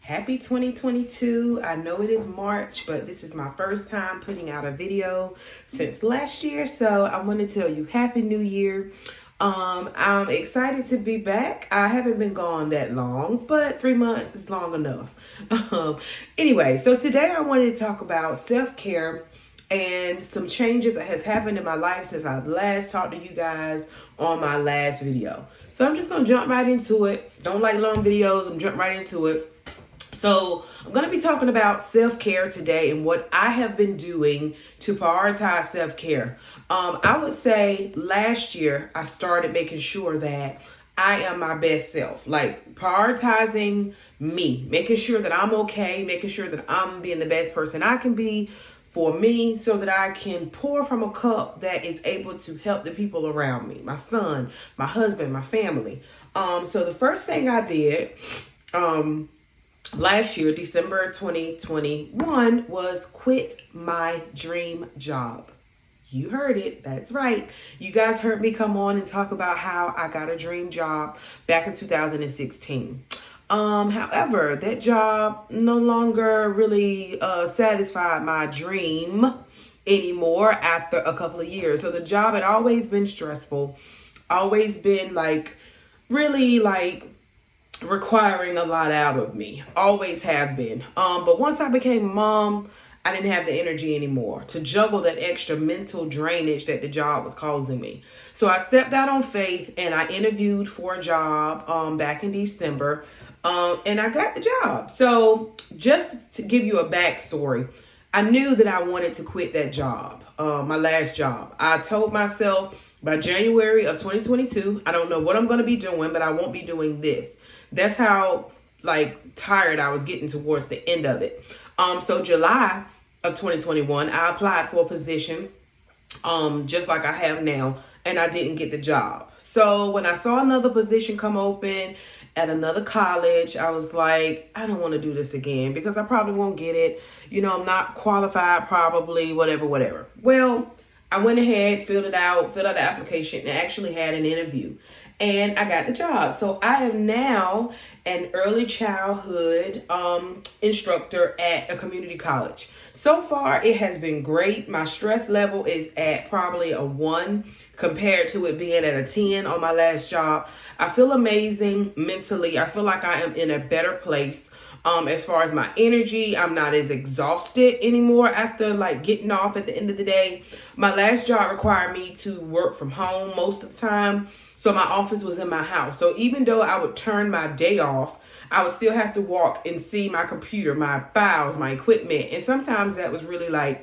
Happy 2022. I know it is March, but this is my first time putting out a video since last year. So I want to tell you Happy New Year. I'm excited to be back. I haven't been gone that long, but 3 months is long enough. Anyway, so today I wanted to talk about self-care and some changes that has happened in my life since I last talked to you guys on my last video. So I'm just going to jump right into it. Don't like long videos. I'm jump right into it. So I'm going to be talking about self-care today and what I have been doing to prioritize self-care. I would say last year I started making sure that I am my best self, like prioritizing me, making sure that I'm okay, making sure that I'm being the best person I can be for me so that I can pour from a cup that is able to help the people around me, my son, my husband, my family. So the first thing I did, last year, December 2021, was quit my dream job. You heard it. That's right. You guys heard me come on and talk about how I got a dream job back in 2016. However, that job no longer really satisfied my dream anymore after a couple of years. So the job had always been stressful, always been really requiring a lot out of me. Always have been. But once I became a mom, I didn't have the energy anymore to juggle that extra mental drainage that the job was causing me. So I stepped out on faith and I interviewed for a job back in December. And I got the job. So just to give you a backstory, I knew that I wanted to quit that job, my last job. I told myself by January of 2022, I don't know what I'm going to be doing, but I won't be doing this. That's how tired I was getting towards the end of it. So July of 2021, I applied for a position, just like I have now, and I didn't get the job. So when I saw another position come open at another college, I was like, I don't want to do this again because I probably won't get it. I'm not qualified, probably, whatever. Well, I went ahead, filled out the application, and actually had an interview. And I got the job. So I am now an early childhood instructor at a community college. So far, it has been great. My stress level is at probably a 1 compared to it being at a 10 on my last job. I feel amazing mentally. I feel like I am in a better place. As far as my energy, I'm not as exhausted anymore after getting off at the end of the day. My last job required me to work from home most of the time. So my office was in my house. So even though I would turn my day off, I would still have to walk and see my computer, my files, my equipment. And sometimes that was really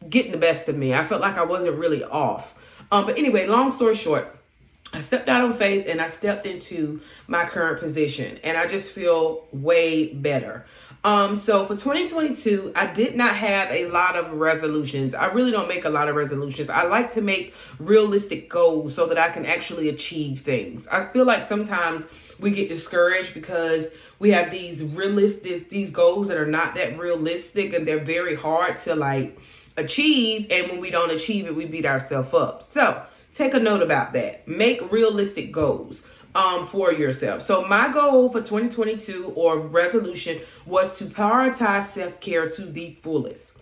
getting the best of me. I felt like I wasn't really off. But anyway, long story short, I stepped out on faith and I stepped into my current position and I just feel way better. So for 2022, I did not have a lot of resolutions. I really don't make a lot of resolutions. I like to make realistic goals so that I can actually achieve things. I feel like sometimes we get discouraged because we have these goals that are not that realistic and they're very hard to achieve. And when we don't achieve it, we beat ourselves up. So take a note about that. Make realistic goals for yourself. So my goal for 2022 or resolution was to prioritize self-care to the fullest.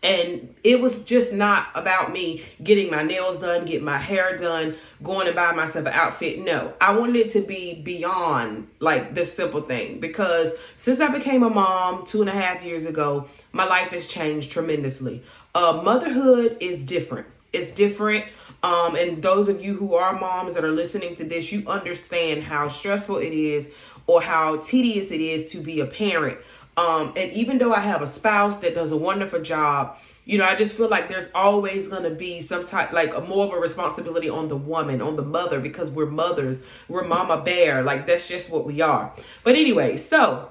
And it was just not about me getting my nails done, getting my hair done, going and buy myself an outfit. No, I wanted it to be beyond this simple thing because since I became a mom 2.5 years ago, my life has changed tremendously. Motherhood is different. It's different. And those of you who are moms that are listening to this, you understand how stressful it is or how tedious it is to be a parent. And even though I have a spouse that does a wonderful job, I just feel like there's always going to be some type, more of a responsibility on the woman, on the mother, because we're mothers, we're mama bear. That's just what we are. But anyway, so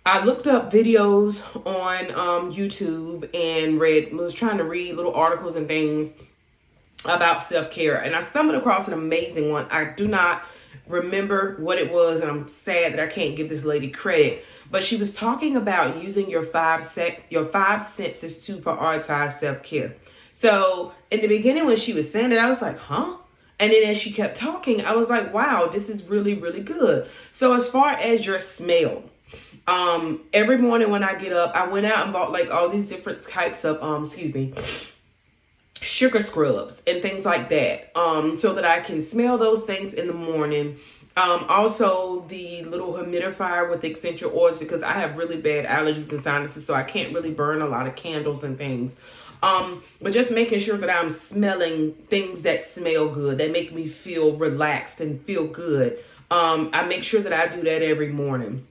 I looked up videos on YouTube and was trying to read little articles and things about self-care. And I stumbled across an amazing one. I do not remember what it was, and I'm sad that I can't give this lady credit. But she was talking about using your five senses to prioritize self-care. So in the beginning when she was saying it, I was like, huh? And then as she kept talking, I was like, wow, this is really, really good. So as far as your smell, Every morning when I get up, I went out and bought like all these different types of, sugar scrubs and things like that, so that I can smell those things in the morning. Also the little humidifier with essential oils, because I have really bad allergies and sinuses, so I can't really burn a lot of candles and things. But just making sure that I'm smelling things that smell good, that make me feel relaxed and feel good. I make sure that I do that every morning.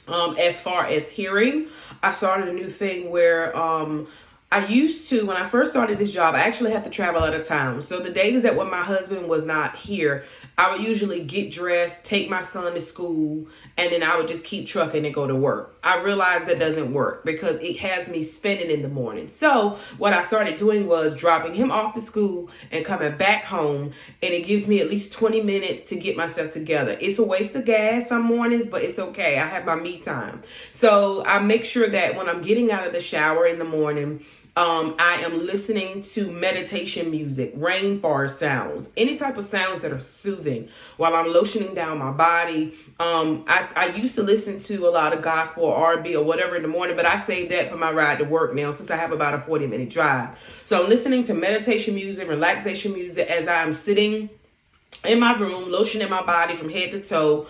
As far as hearing, I started a new thing where I used to, when I first started this job, I actually had to travel out of town. So the days that when my husband was not here, I would usually get dressed, take my son to school, and then I would just keep trucking and go to work. I realized that doesn't work because it has me spinning in the morning. So what I started doing was dropping him off to school and coming back home, and it gives me at least 20 minutes to get myself together. It's a waste of gas some mornings, but it's okay. I have my me time. So I make sure that when I'm getting out of the shower in the morning, I am listening to meditation music, rainforest sounds, any type of sounds that are soothing while I'm lotioning down my body. I used to listen to a lot of gospel or R&B or whatever in the morning, but I save that for my ride to work now since I have about a 40-minute drive. So I'm listening to meditation music, relaxation music as I'm sitting in my room, lotioning my body from head to toe,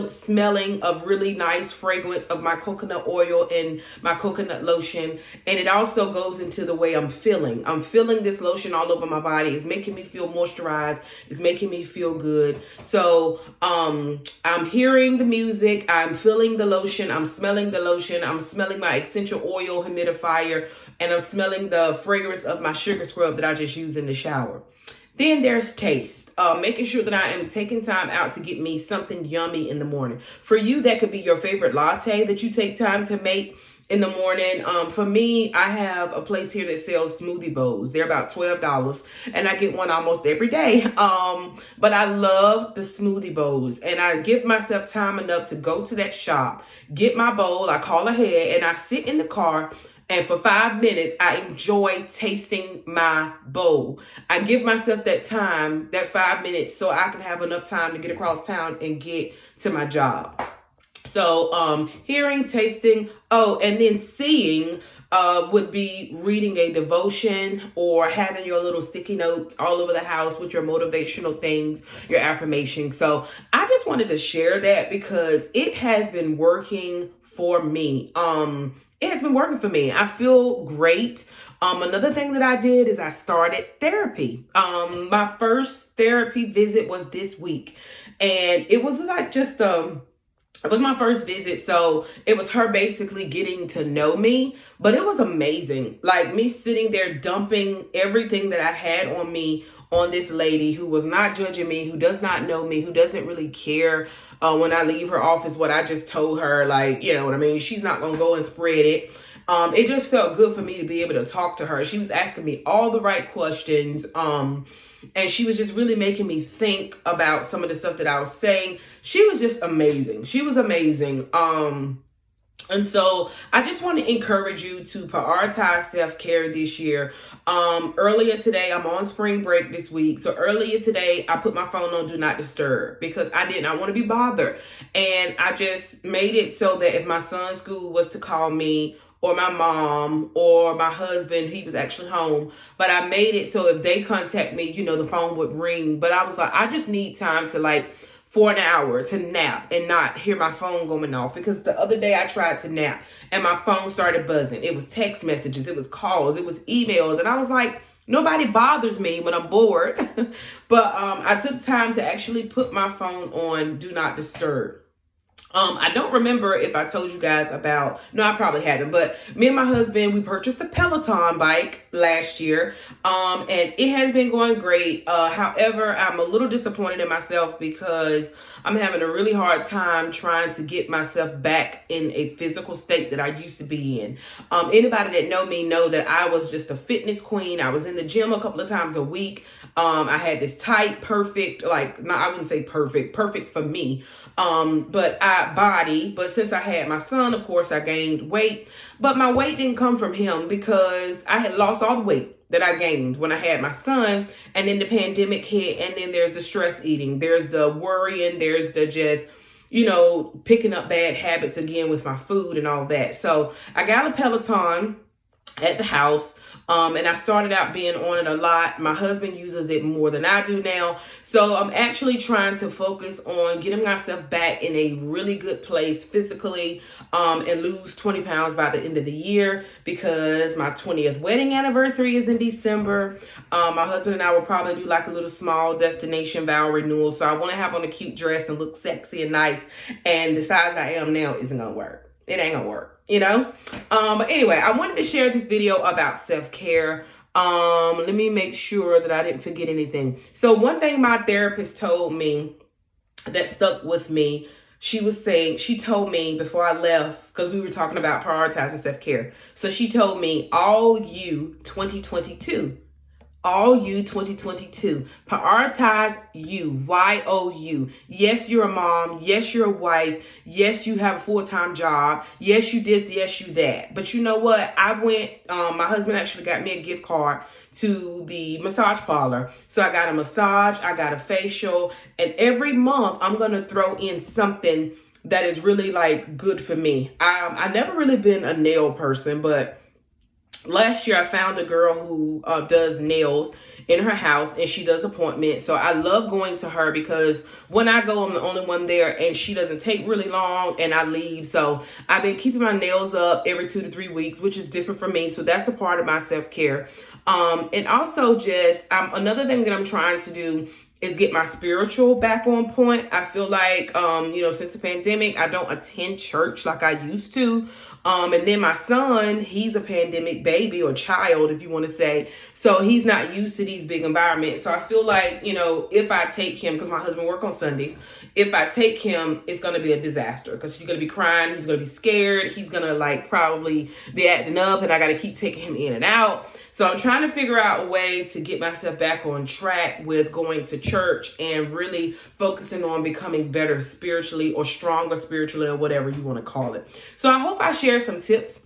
smelling of really nice fragrance of my coconut oil and my coconut lotion. And it also goes into the way I'm feeling. I'm feeling this lotion all over my body. It's making me feel moisturized. It's making me feel good. So I'm hearing the music. I'm feeling the lotion. I'm smelling the lotion. I'm smelling my essential oil humidifier. And I'm smelling the fragrance of my sugar scrub that I just used in the shower. Then there's taste, making sure that I am taking time out to get me something yummy in the morning. For you, that could be your favorite latte that you take time to make in the morning. For me, I have a place here that sells smoothie bowls. They're about $12 and I get one almost every day. But I love the smoothie bowls, and I give myself time enough to go to that shop, get my bowl, I call ahead, and I sit in the car. And for 5 minutes, I enjoy tasting my bowl. I give myself that time, that 5 minutes, so I can have enough time to get across town and get to my job. So hearing, tasting, and then seeing would be reading a devotion or having your little sticky notes all over the house with your motivational things, your affirmation. So I just wanted to share that because it has been working for me. It has been working for me. I feel great. Another thing that I did is I started therapy. My first therapy visit was this week, and it was like it was my first visit, so it was her basically getting to know me, but it was amazing. Like me sitting there dumping everything that I had on me on this lady who was not judging me, who does not know me, who doesn't really care when I leave her office what I just told her. Like, you know what I mean? She's not going to go and spread it. It just felt good for me to be able to talk to her. She was asking me all the right questions. And she was just really making me think about some of the stuff that I was saying. She was just amazing. She was amazing. And so I just want to encourage you to prioritize self-care this year. Earlier today, I'm on spring break this week. So earlier today, I put my phone on Do Not Disturb because I did not want to be bothered. And I just made it so that if my son's school was to call me, or my mom, or my husband, he was actually home. But I made it so if they contact me, the phone would ring. But I was like, I just need time to for an hour to nap and not hear my phone going off. Because the other day I tried to nap and my phone started buzzing. It was text messages, it was calls, it was emails. And I was like, nobody bothers me when I'm bored. But I took time to actually put my phone on Do Not Disturb. I don't remember if I told you guys no, I probably hadn't, but me and my husband, we purchased a Peloton bike last year, and it has been going great. However, I'm a little disappointed in myself because I'm having a really hard time trying to get myself back in a physical state that I used to be in. Anybody that know me know that I was just a fitness queen. I was in the gym a couple of times a week. I had this tight, perfect, I wouldn't say perfect for me, body. But since I had my son, of course, I gained weight. But my weight didn't come from him because I had lost all the weight that I gained when I had my son. And then the pandemic hit, and then there's the stress eating. There's the worrying. There's the just picking up bad habits again with my food and all that. So I got a Peloton at the house. And I started out being on it a lot. My husband uses it more than I do now. So I'm actually trying to focus on getting myself back in a really good place physically, and lose 20 pounds by the end of the year, because my 20th wedding anniversary is in December. My husband and I will probably do like a little small destination vow renewal. So I want to have on a cute dress and look sexy and nice. And the size I am now isn't going to work. It ain't gonna work, But anyway, I wanted to share this video about self-care. Let me make sure that I didn't forget anything. So one thing my therapist told me that stuck with me, she told me before I left, because we were talking about prioritizing self-care. So she told me, all you 2022, prioritize you, Y-O-U. Yes, you're a mom. Yes, you're a wife. Yes, you have a full-time job. Yes, you this. Yes, you that. But you know what? I went, my husband actually got me a gift card to the massage parlor. So I got a massage, I got a facial, and every month I'm going to throw in something that is really like good for me. I never really been a nail person, but last year I found a girl who does nails in her house, and she does appointments. So I love going to her, because when I go, I'm the only one there, and she doesn't take really long, and I leave. So I've been keeping my nails up every 2 to 3 weeks, which is different for me. So that's a part of my self-care. And also just another thing that I'm trying to do is get my spiritual back on point. I feel like, since the pandemic, I don't attend church like I used to. And then my son, he's a pandemic baby, or child, if you want to say. So he's not used to these big environments. So I feel like, if I take him, because my husband works on Sundays, if I take him, it's going to be a disaster, because he's going to be crying. He's going to be scared. He's going to probably be acting up, and I got to keep taking him in and out. So I'm trying to figure out a way to get myself back on track with going to church and really focusing on becoming better spiritually, or stronger spiritually, or whatever you want to call it. So I hope I share some tips,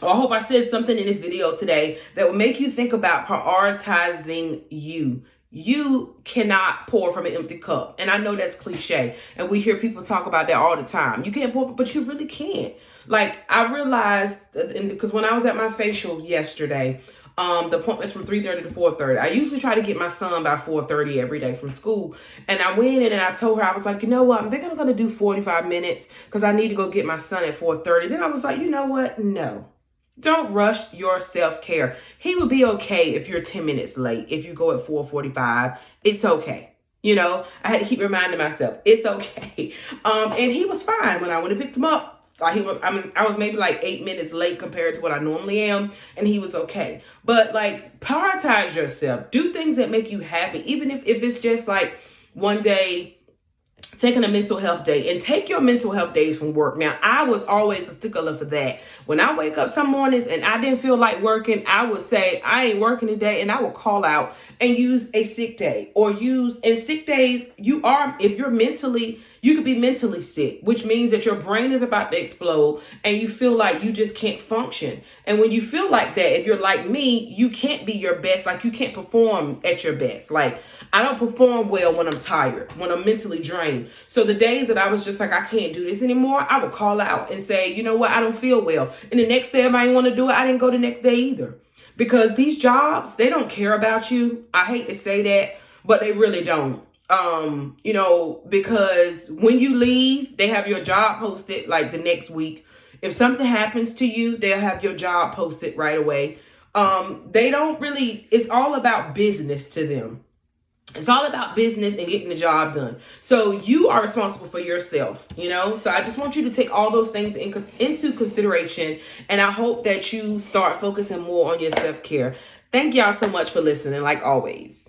or I hope I said something in this video today that will make you think about prioritizing you. You cannot pour from an empty cup. And I know that's cliche, and we hear people talk about that all the time. You can't pour, but you really can't. I realized, because when I was at my facial yesterday, the appointment's from 3:30 to 4:30. I usually try to get my son by 4:30 every day from school. And I went in and I told her, I was like, you know what? I think I'm going to do 45 minutes because I need to go get my son at 4:30. Then I was like, you know what? No. Don't rush your self-care. He would be okay if you're 10 minutes late. If you go at 4:45, it's okay. I had to keep reminding myself, it's okay. And he was fine when I went and picked him up. I was maybe 8 minutes late compared to what I normally am, and he was okay. But prioritize yourself. Do things that make you happy, even if it's just one day taking a mental health day, and take your mental health days from work. Now, I was always a stickler for that. When I wake up some mornings and I didn't feel like working, I would say, I ain't working today, and I would call out and use a sick day, and sick days, you could be mentally sick, which means that your brain is about to explode and you feel like you just can't function. And when you feel like that, if you're like me, you can't be your best. You can't perform at your best. I don't perform well when I'm tired, when I'm mentally drained. So the days that I was just I can't do this anymore, I would call out and say, you know what, I don't feel well. And the next day, if I didn't want to do it, I didn't go the next day either. Because these jobs, they don't care about you. I hate to say that, but they really don't. Because when you leave, they have your job posted the next week. If something happens to you, they'll have your job posted right away. They don't really, it's all about business to them. It's all about business and getting the job done. So you are responsible for yourself, So I just want you to take all those things into consideration. And I hope that you start focusing more on your self-care. Thank y'all so much for listening, like always.